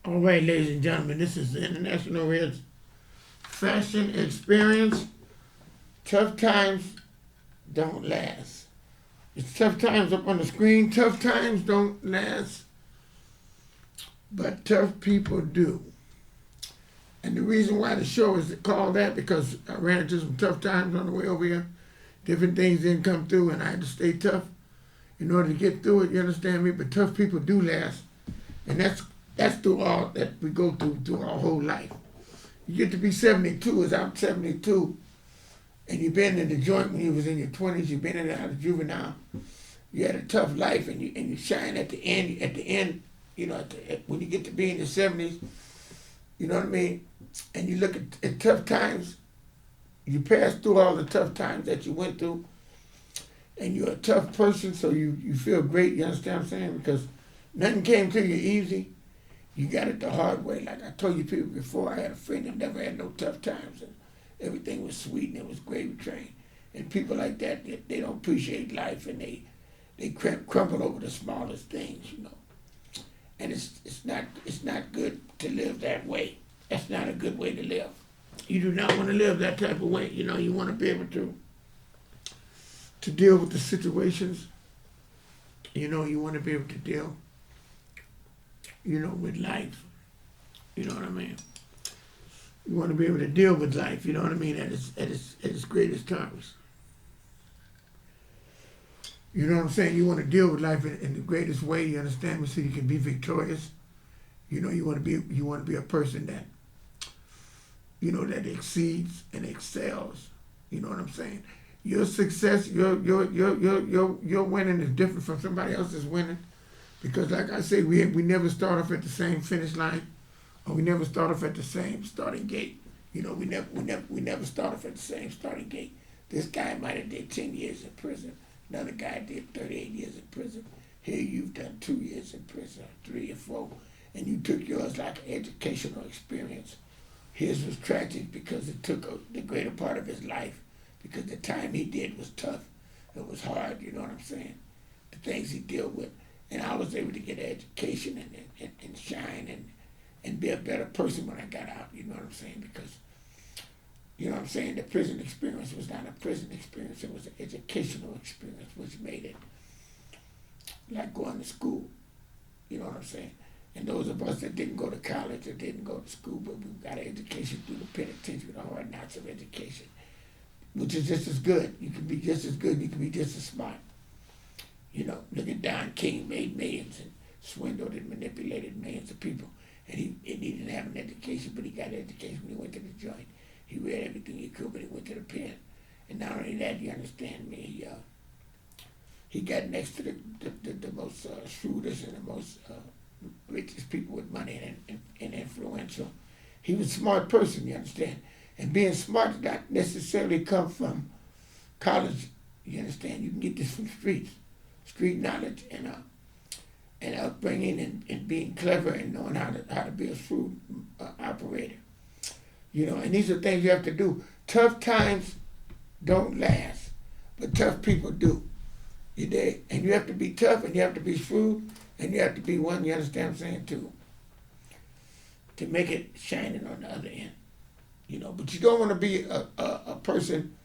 All right, ladies and gentlemen, this is the International Red Fashion Experience. Tough times don't last. It's tough times up on the screen. Tough times don't last, but tough people do. And the reason why the show is called that because I ran into some tough times on the way over here. Different things didn't come through, and I had to stay tough in order to get through it. You understand me? But tough people do last, and that's through all that we go through our whole life. You get to be 72, as I'm 72, and you've been in the joint when you was in your 20s. You've been in and out of juvenile. You had a tough life, and you shine at the end. At the end, when you get to be in your 70s, you know what I mean. And you look at tough times. You pass through all the tough times that you went through, and you're a tough person, so you feel great. You understand what I'm saying? Because nothing came to you easy. You got it the hard way. Like I told you people before, I had a friend that never had no tough times, and everything was sweet and it was gravy train. And people like that, they don't appreciate life, and they crumble over the smallest things. And it's not good to live that way. That's not a good way to live. You do not want to live that type of way. You want to be able to deal with the situations. You want to be able to deal, with life. You know what I mean? You want to be able to deal with life. You know what I mean? At its greatest times. You know what I'm saying? You want to deal with life in the greatest way. You understand me? So you can be victorious. You want to be a person that exceeds and excels. You know what I'm saying? Your success, your winning is different from somebody else's winning, because, like I say, we never start off at the same finish line, or we never start off at the same starting gate. We never start off at the same starting gate. This guy might have did 10 years in prison. Another guy did 38 years in prison. Here you've done 2 years in prison, 3 or 4, and you took yours like an educational experience. His was tragic because it took the greater part of his life, because the time he did was tough. It was hard, you know what I'm saying? The things he dealt with. And I was able to get an education and shine and be a better person when I got out, you know what I'm saying? Because, you know what I'm saying, the prison experience was not a prison experience, it was an educational experience, which made it like going to school, you know what I'm saying? And those of us that didn't go to college or didn't go to school, but we got an education through the penitentiary, the hard knocks of education, which is just as good. You can be just as good, you can be just as smart. Look at Don King, made millions and swindled and manipulated millions of people. And he didn't have an education, but he got an education when he went to the joint. He read everything he could, but he went to the pen. And not only that, you understand me, he got next to the most shrewdest and the most richest people with money and influential. He was a smart person, you understand. And being smart does not necessarily come from college, you understand. You can get this from street knowledge and upbringing and being clever and knowing how to be a shrewd operator. And these are things you have to do. Tough times don't last, but tough people do. You dig? And you have to be tough, and you have to be shrewd, and you have to be one, you understand what I'm saying, to make it shining on the other end. But you don't want to be a person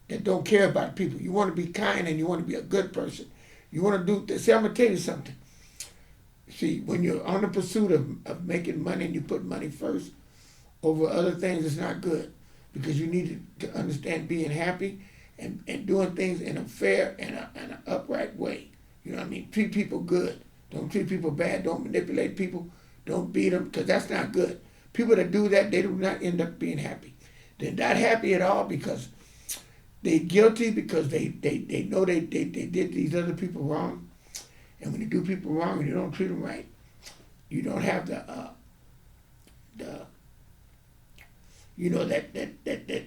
that don't care about people. You want to be kind, and you want to be a good person. You want to do this. See, I'm going to tell you something. See, when you're on the pursuit of making money and you put money first over other things, it's not good, because you need to understand being happy and doing things in a fair and an upright way. You know what I mean? Treat people good. Don't treat people bad. Don't manipulate people. Don't beat them, because that's not good. People that do that, they do not end up being happy. They're not happy at all because they're guilty, because they know they did these other people wrong. And when you do people wrong and you don't treat them right, you don't have that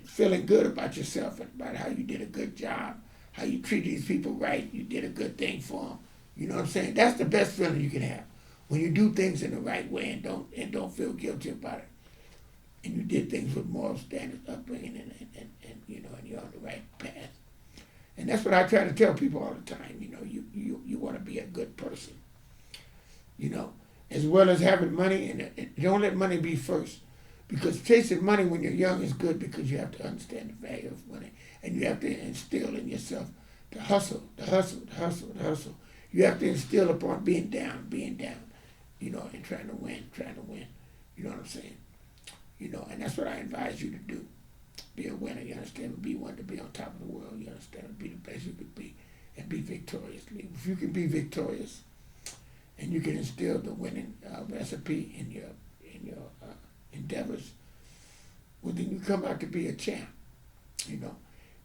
feeling good about yourself and about how you did a good job, how you treat these people right, you did a good thing for them. You know what I'm saying? That's the best feeling you can have, when you do things in the right way and don't feel guilty about it, and you did things with moral standards, upbringing, and you're on the right path. And that's what I try to tell people all the time. You want to be a good person. You know, as well as having money, and don't let money be first. Because chasing money when you're young is good because you have to understand the value of money. And you have to instill in yourself the hustle, the hustle, the hustle, the hustle. You have to instill upon being down, and trying to win, trying to win. You know what I'm saying? And that's what I advise you to do. Be a winner, you understand? Be one to be on top of the world, you understand? Be the best you could be and be victorious. If you can be victorious and you can instill the winning recipe in your endeavors, well, then you come out to be a champ.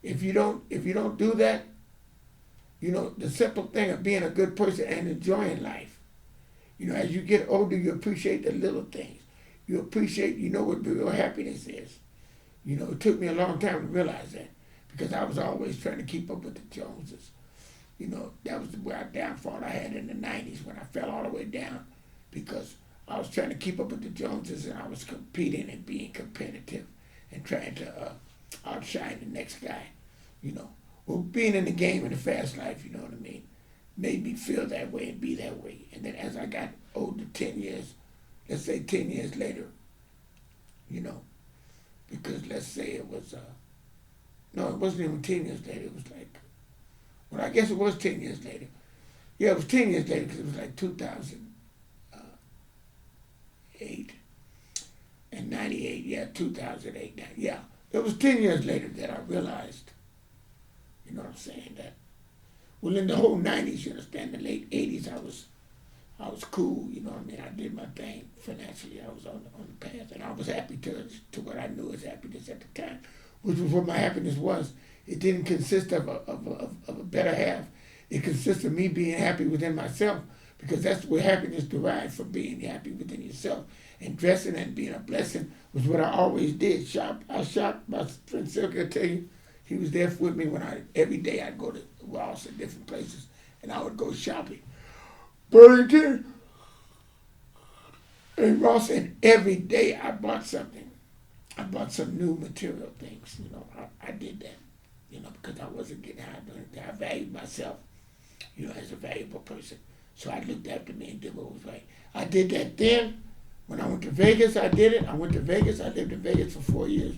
If you don't do that, the simple thing of being a good person and enjoying life. As you get older, you appreciate the little things. You appreciate, what real happiness is. It took me a long time to realize that because I was always trying to keep up with the Joneses. That was the downfall I had in the 90s when I fell all the way down because I was trying to keep up with the Joneses and I was competing and being competitive and trying to outshine the next guy. Well, being in the game in the fast life, you know what I mean, made me feel that way and be that way. And then as I got older, 10 years, let's say 10 years later, because let's say it was, no, it wasn't even 10 years later. It was like, well, I guess it was 10 years later. Yeah, it was 10 years later because it was like 2008 and 98. Yeah, 2008. Yeah, it was 10 years later that I realized, you know what I'm saying, that, well, in the whole 90s, you understand, the late 80s, I was cool, you know what I mean? I did my thing financially. I was on the path, and I was happy to what I knew as happiness at the time, which was what my happiness was. It didn't consist of a better half. It consists of me being happy within myself, because that's where happiness derives, from being happy within yourself. And dressing and being a blessing was what I always did. I shopped. My friend Silky will tell you, he was there with me every day I'd go to Ross and different places, and I would go shopping. Burlington and Ross, and every day I bought something. I bought some new material things. I did that, because I wasn't getting high doing it. I valued myself, as a valuable person. So I looked after me and did what was right. I did that then. When I went to Vegas, I did it. I went to Vegas. I lived in Vegas for 4 years.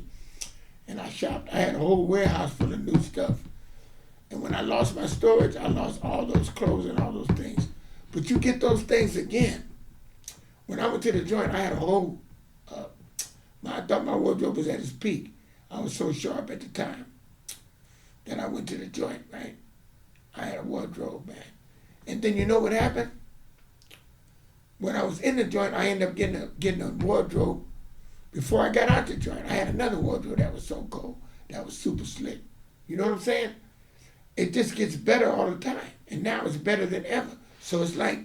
And I shopped. I had a whole warehouse full of new stuff. And when I lost my storage, I lost all those clothes and all those things. But you get those things again. When I went to the joint, I had a whole, I thought my wardrobe was at its peak. I was so sharp at the time that I went to the joint, right? I had a wardrobe, man. And then you know what happened? When I was in the joint, I ended up getting a wardrobe. Before I got out the joint, I had another wardrobe that was so cold, that was super slick. You know what I'm saying? It just gets better all the time. And now it's better than ever. So it's like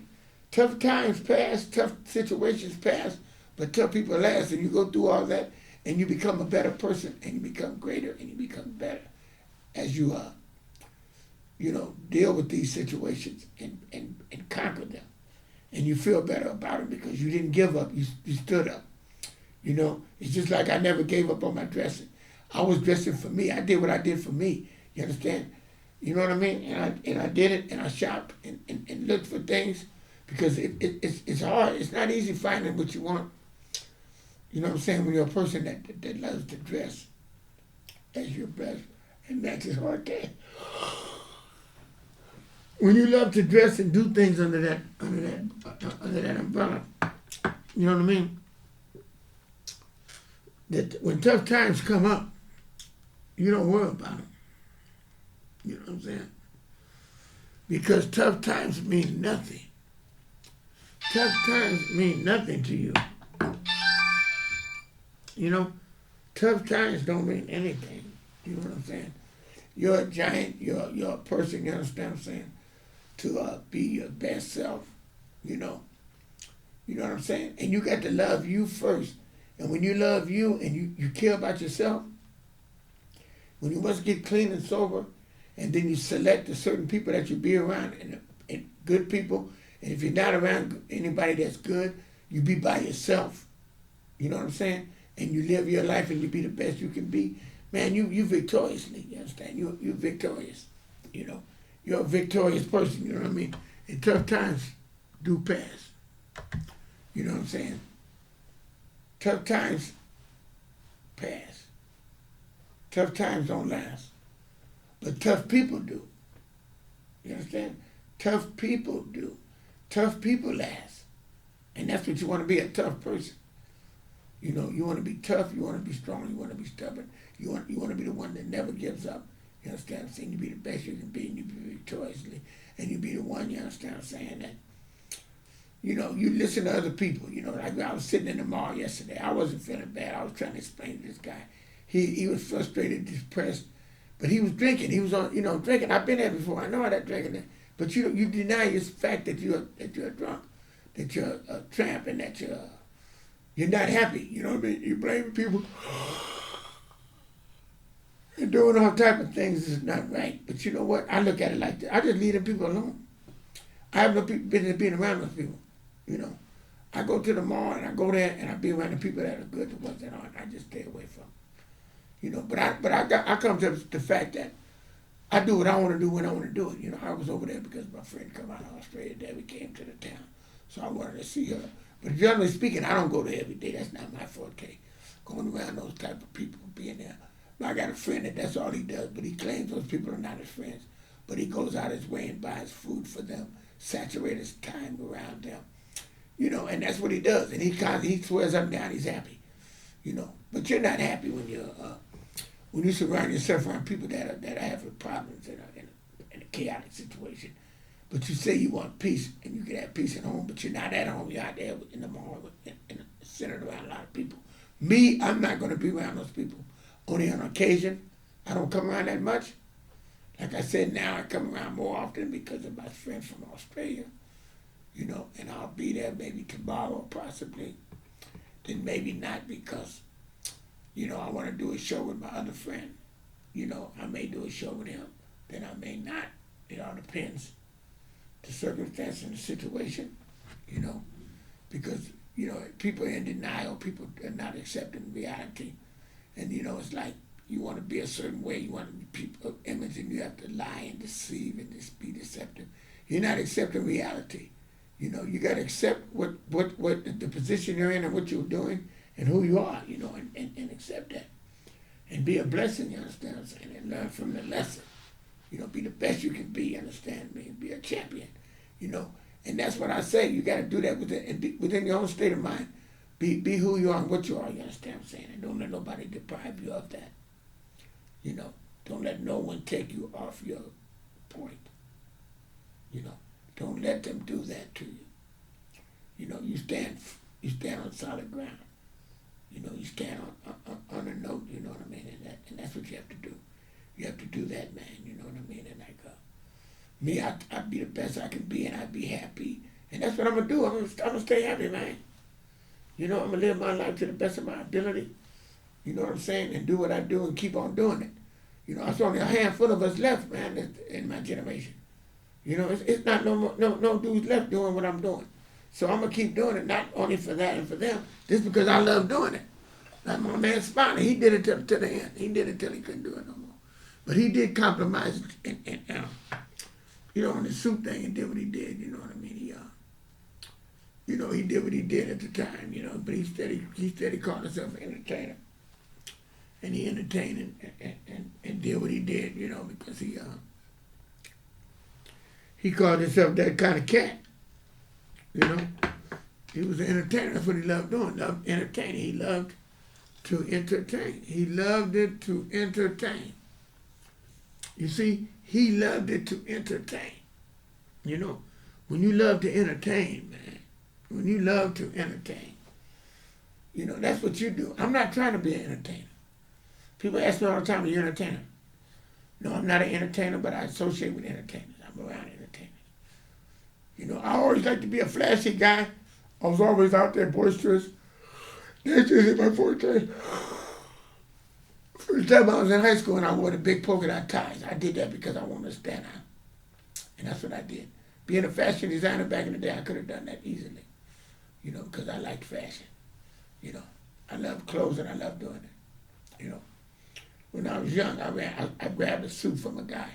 tough times pass, tough situations pass, but tough people last. And you go through all that, and you become a better person, and you become greater, and you become better as you deal with these situations and conquer them. And you feel better about it because you didn't give up. You stood up. It's just like I never gave up on my dressing. I was dressing for me. I did what I did for me. You understand? You know what I mean? And I did it, and I shopped and looked for things because it's hard. It's not easy finding what you want. You know what I'm saying? When you're a person that loves to dress as your best, and that's just hard to. When you love to dress and do things under that umbrella, you know what I mean? That when tough times come up, you don't worry about them. You know what I'm saying? Because tough times mean nothing. Tough times mean nothing to you. Tough times don't mean anything. You know what I'm saying? You're a giant. You're a person. You understand what I'm saying? To be your best self. You know what I'm saying? And you got to love you first. And when you love you and you care about yourself, when you must get clean and sober, and then you select the certain people that you be around, and good people, and if you're not around anybody that's good, you be by yourself. You know what I'm saying? And you live your life and you be the best you can be. Man, you victoriously, you understand? You're victorious. You're a victorious person, you know what I mean? And tough times do pass. You know what I'm saying? Tough times pass. Tough times don't last. But tough people do. You understand? Tough people do. Tough people last. And that's what you want to be, a tough person. You know, you want to be tough, you want to be strong, you want to be stubborn. You want to be the one that never gives up. You understand what I'm saying? You be the best you can be, and you be victoriously. And you be the one, you understand what I'm saying, that, you know, you listen to other people. You know, like I was sitting in the mall yesterday. I wasn't feeling bad. I was trying to explain to this guy. He was frustrated, depressed, but he was drinking. He was on, you know, drinking. I've been there before. I know how that drinking is. But you deny your fact that you're drunk, that you're a tramp, and that you're not happy. You know what I mean? You blame people. And doing all type of things is not right. But you know what? I look at it like this. I just leave them people alone. I have no business being around those people. You know, I go to the mall and I go there and I be around the people that are good, the ones that aren't. I just stay away from. You know, but I come to the fact that I do what I want to do when I want to do it. You know, I was over there because my friend come out of Australia. There we came to the town, so I wanted to see her. But generally speaking, I don't go there every day. That's not my forte. Going around those type of people, being there. I got a friend that's all he does, but he claims those people are not his friends. But he goes out his way and buys food for them, saturate his time around them. You know, and that's what he does. And he swears up and down he's happy. You know, but you're not happy when you surround yourself around people that are having problems in a chaotic situation. But you say you want peace, and you can have peace at home, but you're not at home. You're out there in the mall, centered around a lot of people. Me, I'm not going to be around those people. Only on occasion. I don't come around that much. Like I said, now I come around more often because of my friend from Australia. You know, and I'll be there maybe tomorrow, possibly. Then maybe not because, you know, I want to do a show with my other friend. You know, I may do a show with him. Then I may not. It all depends. The circumstance and the situation, you know. Because, you know, people are in denial. People are not accepting reality. And, you know, it's like you want to be a certain way. You want to be people image, and you have to lie and deceive and just be deceptive. You're not accepting reality. You know, you got to accept what the position you're in and what you're doing and who you are, you know, and accept that. And be a blessing, you understand what I'm saying, and learn from the lesson. You know, be the best you can be, you understand me, and be a champion, you know. And that's what I say. You got to do that within your own state of mind. Be who you are and what you are, you understand what I'm saying? And don't let nobody deprive you of that. You know, don't let no one take you off your point. You know, don't let them do that to you. You know, you stand on solid ground. You know, you stand on a note, you know what I mean? And that's what you have to do. You have to do that, man, you know what I mean? And like, me, I'd be the best I can be, and I'd be happy. And that's what I'm going to do. I'm going to stay happy, man. You know, I'm going to live my life to the best of my ability. You know what I'm saying? And do what I do and keep on doing it. You know, it's only a handful of us left, man, in my generation. You know, it's not no dudes left doing what I'm doing. So I'm going to keep doing it, not only for that and for them, just because I love doing it. Like my man Spiner, he did it till the end. He did it till he couldn't do it no more. But he did compromise and you know, on the suit thing and did what he did, you know what I mean? You know, he did what he did at the time, you know, but he said he called himself an entertainer. And he entertained and did what he did, you know, because he called himself that kind of cat, you know. He was an entertainer. That's what he loved doing, loved entertaining. He loved to entertain. He loved it to entertain. You see, he loved it to entertain. You know, when you love to entertain, man, when you love to entertain, you know, that's what you do. I'm not trying to be an entertainer. People ask me all the time, are you an entertainer? No, I'm not an entertainer, but I associate with entertainers. I'm around entertainers. You know, I always like to be a flashy guy. I was always out there boisterous. That's just my forte. First time I was in high school and I wore the big polka dot ties. I did that because I wanted to stand out. And that's what I did. Being a fashion designer back in the day, I could have done that easily. You know, because I liked fashion. You know, I love clothes and I love doing it. You know, when I was young, I grabbed a suit from a guy.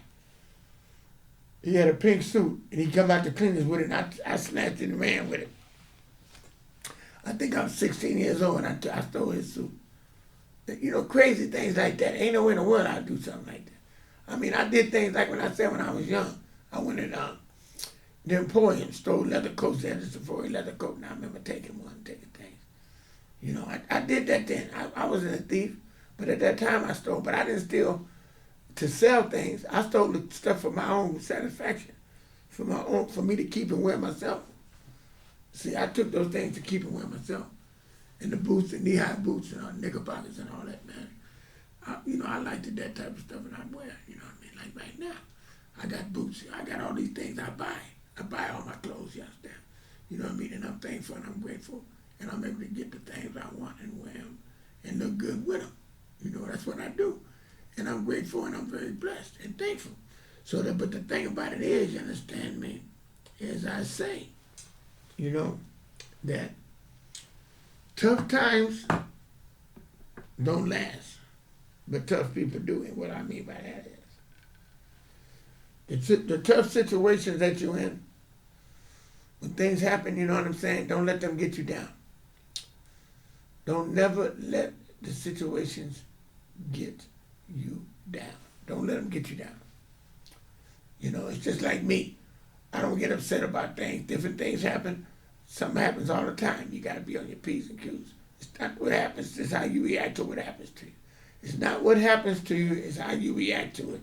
He had a pink suit and he come out to cleaners with it and I snatched it and ran with it. think I was 16 years old and I stole his suit. You know, crazy things like that. Ain't no way in the world I'd do something like that. I mean, I did things like when I was young. I went in the Emporium, stole leather coats there, just for a leather coat, and I remember taking things. You know, I did that then. I wasn't a thief, but at that time I stole. But I didn't steal to sell things. I stole the stuff for my own satisfaction, for me to keep and wear myself. See, I took those things to keep and wear myself. And the boots, the knee-high boots, and all knickerbockers and all that, man. I liked that type of stuff, and I wear. You know what I mean? Like right now, I got boots. I got all these things I buy. I buy all my clothes, you understand? You know what I mean? And I'm thankful and I'm grateful, and I'm able to get the things I want and wear them and look good with them. You know, that's what I do. And I'm grateful and I'm very blessed and thankful. But the thing about it is, you understand me, as I say, you know, that tough times don't last, but tough people do. And what I mean by that is, the tough situations that you're in, when things happen, you know what I'm saying, don't let them get you down. Don't never let the situations get you down. Don't let them get you down. You know, it's just like me. I don't get upset about things. Different things happen. Something happens all the time. You got to be on your P's and Q's. It's not what happens, it's how you react to what happens to you. It's not what happens to you, it's how you react to it.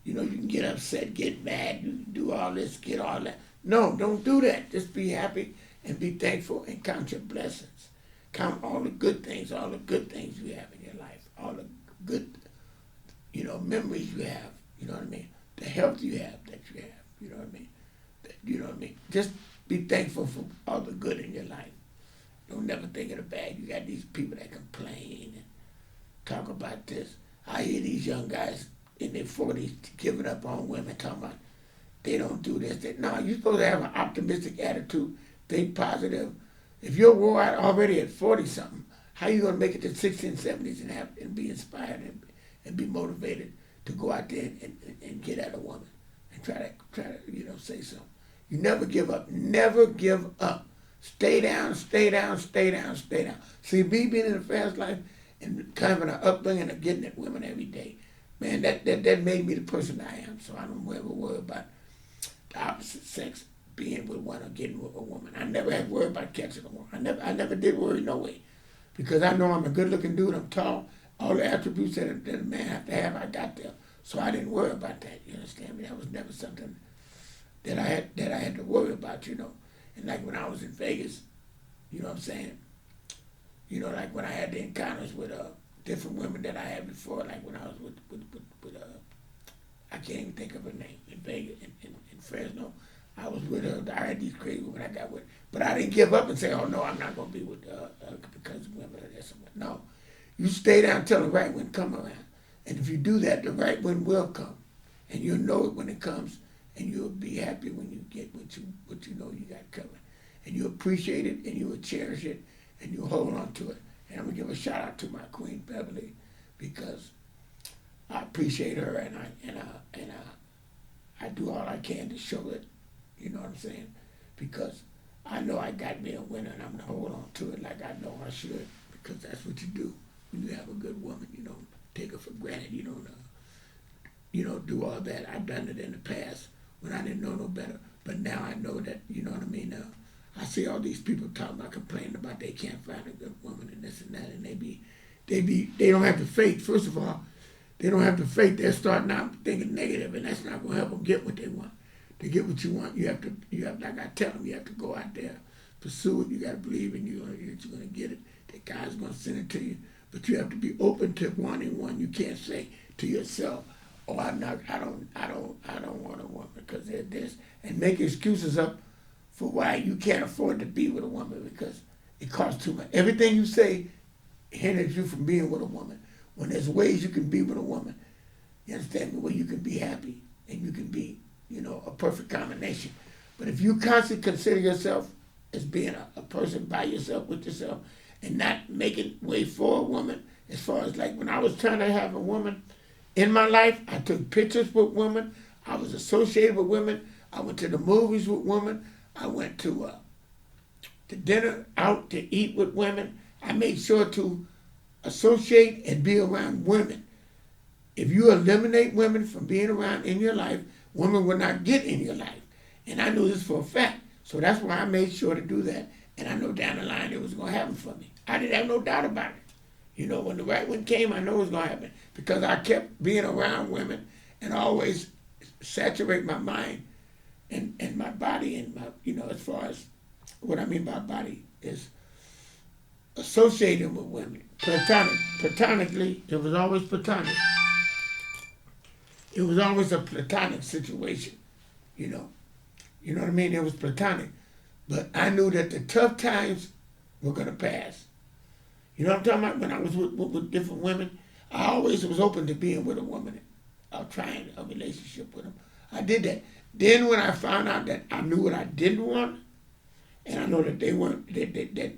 You know, you can get upset, get mad, you can do all this, get all that. No, don't do that. Just be happy and be thankful and count your blessings. Count all the good things you have in your life, all the good, memories you have, you know what I mean? The health you have, you know what I mean? You know what I mean? Just be thankful for all the good in your life. Don't never think of the bad. You got these people that complain and talk about this. I hear these young guys in their 40s giving up on women, talking about they don't do this. No, you're supposed to have an optimistic attitude, think positive. If you're wore out already at 40-something, how you going to make it to 60s and 70s and be inspired and be motivated to go out there and get at a woman and try to say something? You never give up. Never give up. Stay down, stay down, stay down, stay down. See, me being in a fast life and kind of an upbringing of getting at women every day, man, that made me the person I am. So I don't ever worry about the opposite sex being with one or getting with a woman. I never had worry about catching a woman. I never did worry no way. Because I know I'm a good-looking dude, I'm tall, all the attributes that a man have to have, I got there. So I didn't worry about that, you understand me? That was never something that I had to worry about, you know. And like when I was in Vegas, you know what I'm saying? You know, like when I had the encounters with different women that I had before, like when I was with I can't even think of her name, in Vegas, in Fresno. I was with her, I had these crazy women I got with. But I didn't give up and say, oh no, I'm not going to be with because of women or this and that. No. You stay down until the right one come around. And if you do that, the right one will come. And you'll know it when it comes. And you'll be happy when you get what you know you got coming. And you appreciate it, and you will cherish it, and you'll hold on to it. And I'm going to give a shout out to my queen, Beverly, because I appreciate her, and I do all I can to show it, you know what I'm saying? Because I know I got me a winner, and I'm going to hold on to it like I know I should, because that's what you do when you have a good woman. You don't take her for granted. You don't do all that. I've done it in the past when I didn't know no better. But now I know that, you know what I mean? I see all these people talking about, complaining about they can't find a good woman and this and that, and they don't have the faith. First of all, they don't have the faith. They're starting out thinking negative, and that's not going to help them get what they want. To get what you want, you have, like I tell them, you have to go out there, pursue it. You got to believe in you that you're going to get it. That God's going to send it to you. But you have to be open to wanting one. You can't say to yourself, oh, I don't want a woman because they're this, and make excuses up for why you can't afford to be with a woman because it costs too much. Everything you say hinders you from being with a woman. When there's ways you can be with a woman, you understand me, where you can be happy and you can be, a perfect combination. But if you constantly consider yourself as being a person by yourself, with yourself, and not making way for a woman, as far as like when I was trying to have a woman in my life, I took pictures with women, I was associated with women, I went to the movies with women, I went to to dinner, out to eat with women. I made sure to associate and be around women. If you eliminate women from being around in your life, women will not get in your life. And I knew this for a fact. So that's why I made sure to do that. And I know down the line it was going to happen for me. I didn't have no doubt about it. You know, when the right one came, I know it was going to happen. Because I kept being around women and always saturate my mind and my body and my, you know, as far as what I mean by body is associating with women. Platonically, it was always platonic. It was always a platonic situation, you know. You know what I mean? It was platonic. But I knew that the tough times were going to pass. You know what I'm talking about? When I was with different women, I always was open to being with a woman, trying a relationship with them. I did that. Then when I found out that I knew what I didn't want, and I know that they weren't, that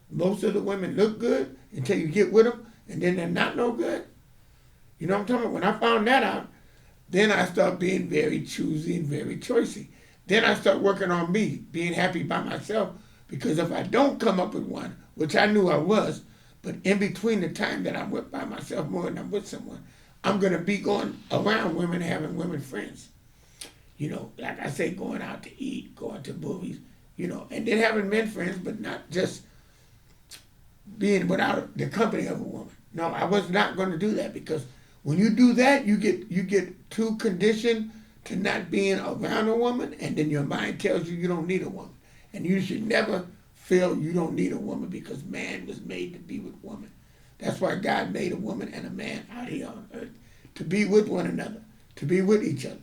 most of the women look good until you get with them, and then they're not no good. You know what I'm talking about? When I found that out, then I start being very choosy and very choicey. Then I start working on me, being happy by myself, because if I don't come up with one, which I knew I was, but in between the time that I'm with by myself more than I'm with someone, I'm going to be going around women, having women friends. You know, like I say, going out to eat, going to movies, you know, and then having men friends, but not just being without the company of a woman. No, I was not going to do that, because when you do that, you get too conditioned to not being around a woman, and then your mind tells you you don't need a woman. And you should never feel you don't need a woman, because man was made to be with woman. That's why God made a woman and a man out here on earth, to be with one another, to be with each other.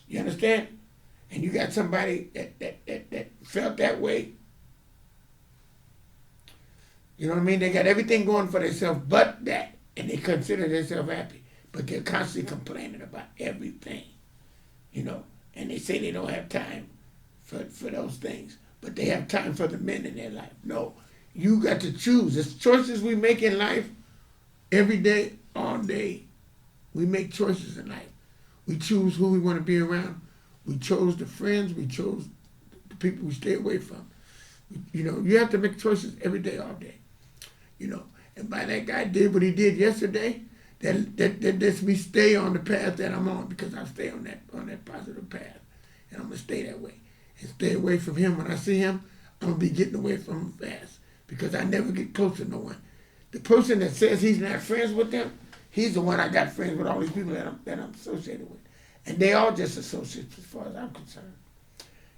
You understand? And you got somebody that felt that way. You know what I mean? They got everything going for themselves but that, and they consider themselves happy. But they're constantly complaining about everything, you know. And they say they don't have time for those things, but they have time for the men in their life. No, you got to choose. It's choices we make in life every day, all day. We make choices in life. We choose who we want to be around. We chose the friends. We chose the people we stay away from. You know, you have to make choices every day, all day. You know, and by that guy did what he did yesterday, that lets me stay on the path that I'm on, because I stay on that positive path, and I'm gonna stay that way and stay away from him. When I see him, I'm gonna be getting away from him fast, because I never get close to no one. The person that says he's not friends with them, he's the one I got friends with all these people that I'm associated with, and they all just associates as far as I'm concerned.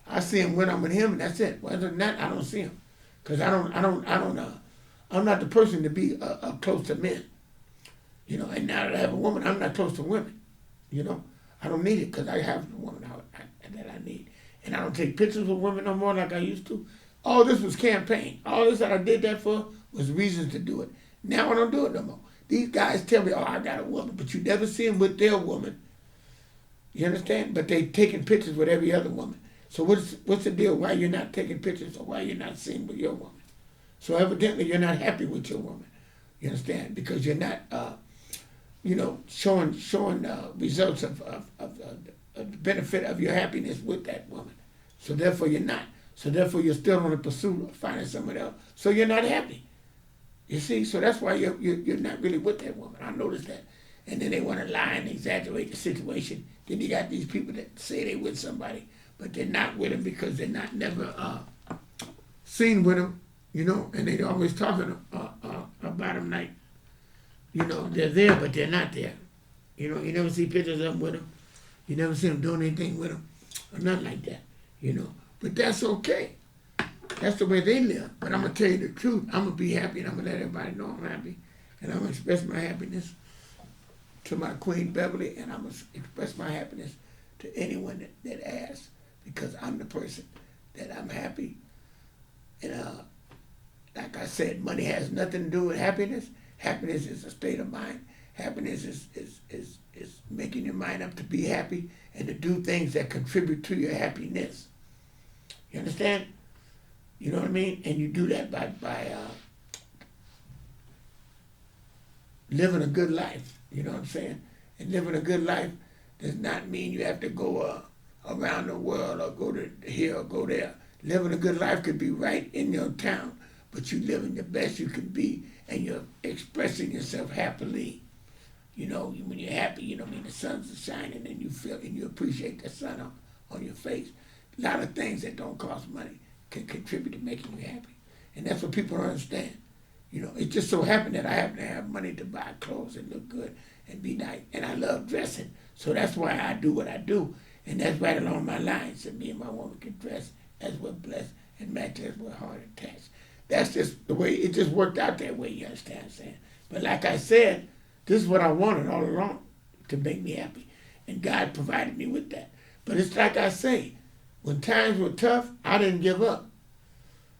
I see him when I'm with him, and that's it. Well, other than that, I don't see him, because I'm not the person to be close to men. You know, and now that I have a woman, I'm not close to women. You know, I don't need it, because I have the woman that I need. And I don't take pictures with women no more like I used to. All this was campaign. All this that I did that for was reasons to do it. Now I don't do it no more. These guys tell me, oh, I got a woman, but you never see them with their woman. You understand? But they taking pictures with every other woman. So what's the deal? Why you're not taking pictures, or why you're not seen with your woman? So evidently you're not happy with your woman. You understand? Because you're not, showing results of the benefit of your happiness with that woman. So therefore you're not. So therefore you're still on the pursuit of finding someone else. So you're not happy. You see? So that's why you're not really with that woman. I noticed that. And then they want to lie and exaggerate the situation. Then you got these people that say they with somebody, but they're not with them, because they're not never seen with them, you know, and they always talking about them like, you know, they're there, but they're not there. You know, you never see pictures of them with them. You never see them doing anything with them, or nothing like that, you know. But that's okay. That's the way they live. But I'm going to tell you the truth. I'm going to be happy, and I'm going to let everybody know I'm happy. And I'm going to express my happiness to my Queen Beverly, and I'm going to express my happiness to anyone that asks, because I'm the person that I'm happy. And like I said, money has nothing to do with happiness. Happiness is a state of mind. Happiness is making your mind up to be happy and to do things that contribute to your happiness. You understand? You know what I mean? And you do that by living a good life. You know what I'm saying? And living a good life does not mean you have to go around the world, or go to here or go there. Living a good life could be right in your town, but you living the best you can be, and you're expressing yourself happily. You know, when you're happy, you know what I mean, the sun's shining and you feel and you appreciate the sun on your face. A lot of things that don't cost money can contribute to making you happy. And that's what people don't understand. You know, it just so happened that I happen to have money to buy clothes and look good and be nice. And I love dressing. So that's why I do what I do. And that's right along my lines. And me and my woman can dress as we're blessed and match as we're hard attached. That's just the way, it just worked out that way, you understand what I'm saying? But like I said, this is what I wanted all along, to make me happy. And God provided me with that. But it's like I say, when times were tough, I didn't give up.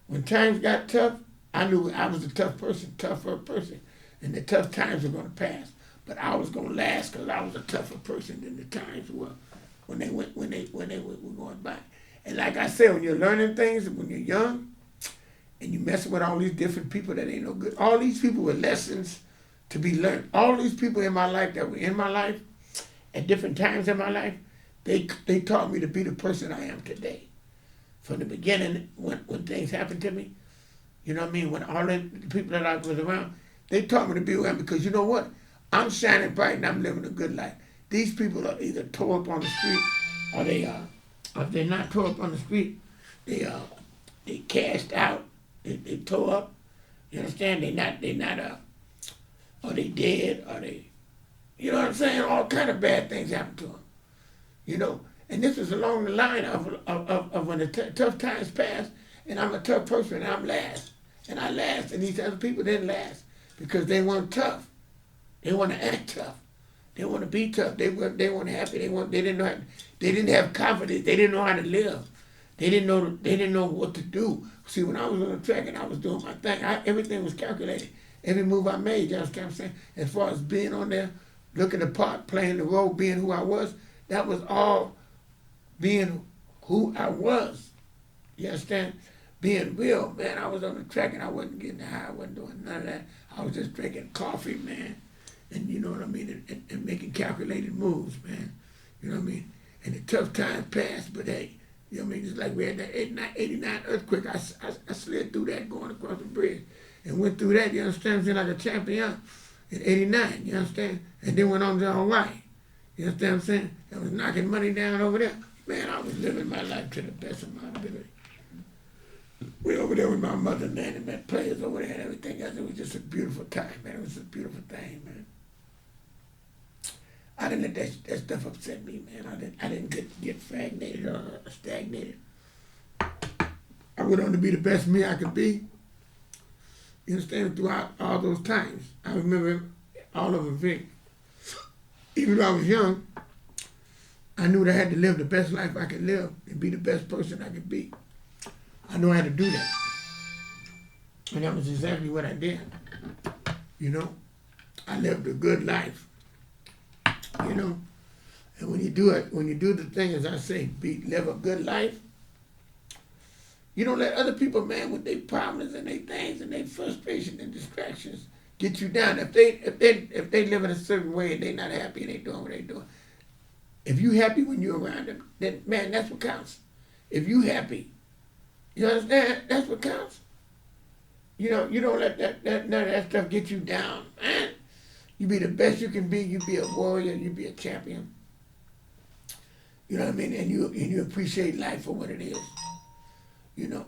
When times got tough, I knew I was a tougher person. And the tough times were going to pass. But I was going to last because I was a tougher person than the times were when they were going by. And like I said, when you're learning things, when you're young, and you messing with all these different people that ain't no good, all these people were lessons to be learned. All these people in my life that were in my life, at different times in my life, they taught me to be the person I am today. From the beginning, when things happened to me, you know what I mean, when all the people that I was around, they taught me to be who I am, because you know what? I'm shining bright and I'm living a good life. These people are either tore up on the street, or if they're not tore up on the street, they cashed out, they tore up. You understand? They not or they dead, or they, you know what I'm saying? All kind of bad things happen to them. You know, and this is along the line of when the tough times pass, and I'm a tough person, and I'm last, and I last, and these other people didn't last because they weren't tough. They want to act tough. They want to be tough. They weren't happy. They didn't have confidence. They didn't know how to live. They didn't know what to do. See, when I was on the track and I was doing my thing, everything was calculated. Every move I made, you understand what I'm saying? As far as being on there, looking the part, playing the role, being who I was, that was all being who I was. You understand? Being real, man. I was on the track and I wasn't getting high. I wasn't doing none of that. I was just drinking coffee, man. And you know what I mean? And making calculated moves, man. You know what I mean? And the tough times passed, but hey, you know what I mean? It's like we had that 89 earthquake. I slid through that going across the bridge and went through that, you understand, like a champion in 89, you understand? And then went on to Hawaii. You understand what I'm saying? I was knocking money down over there. Man, I was living my life to the best of my ability. We over there with my mother, man, and met players over there and everything else. It was just a beautiful time, man. It was a beautiful thing, man. I didn't let that stuff upset me, man. I didn't get stagnated or stagnated. I went on to be the best me I could be. You understand? Throughout all those times. I remember all of them big. Even though I was young, I knew that I had to live the best life I could live and be the best person I could be. I knew I had to do that. And that was exactly what I did. You know? I lived a good life. You know? And when you do it, when you do the thing, as I say, live a good life, you don't let other people, man, with their problems and their things and their frustration and distractions get you down. If they live in a certain way and they're not happy and they doing what they're doing, if you happy when you're around them, then man, that's what counts. If you happy, you understand? That's what counts. You know, you don't let none of that stuff get you down, man. You be the best you can be. You be a warrior. You be a champion. You know what I mean? And you appreciate life for what it is. You know,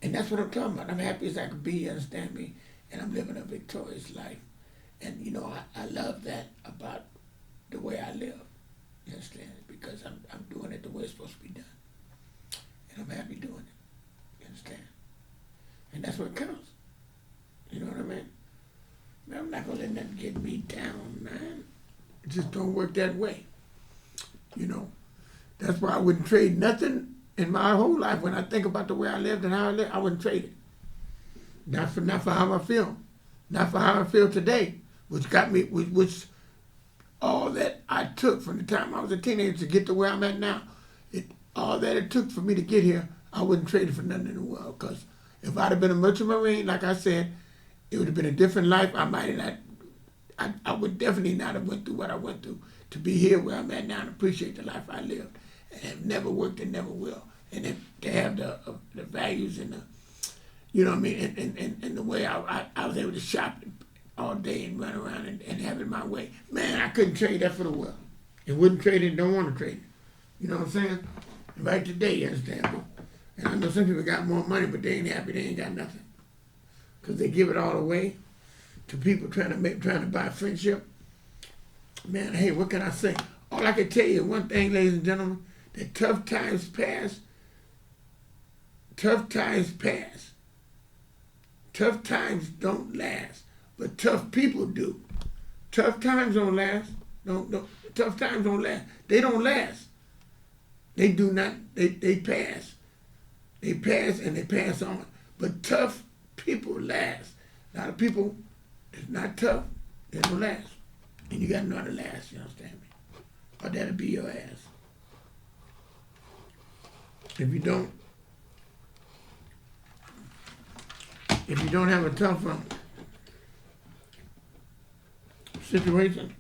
and that's what I'm talking about. I'm happy as I can be, you understand me? And I'm living a victorious life. And, you know, I love that about the way I live, you understand? Because I'm doing it the way it's supposed to be done. And I'm happy doing it, you understand? And that's what counts. You know what I mean? Man, I'm not going to let nothing get me down, man. It just don't work that way. You know, that's why I wouldn't trade nothing in my whole life. When I think about the way I lived and how I lived, I wouldn't trade it. Not for how I feel. Not for how I feel today, which got me, which all that I took from the time I was a teenager to get to where I'm at now, all that it took for me to get here, I wouldn't trade it for nothing in the world. Because if I'd have been a merchant marine, like I said, it would have been a different life. I would definitely not have went through what I went through to be here where I'm at now and appreciate the life I lived. And have never worked and never will. and to have the values and the, you know what I mean, and the way I was able to shop all day and run around and have it my way. Man, I couldn't trade that for the world. And wouldn't trade it, don't want to trade it. You know what I'm saying? Right today, you understand me? And I know some people got more money, but they ain't happy, they ain't got nothing. Because they give it all away to people trying to buy friendship. Man, hey, what can I say? All I can tell you is one thing, ladies and gentlemen, that tough times pass. Tough times pass. Tough times don't last, but tough people do. Tough times don't last. Tough times don't last. They don't last. They do not. They pass. They pass and they pass on. But tough people last. A lot of people that's not tough, they don't last. And you gotta know how to last, you understand me? Or that'll be your ass. If you don't have a tough situation,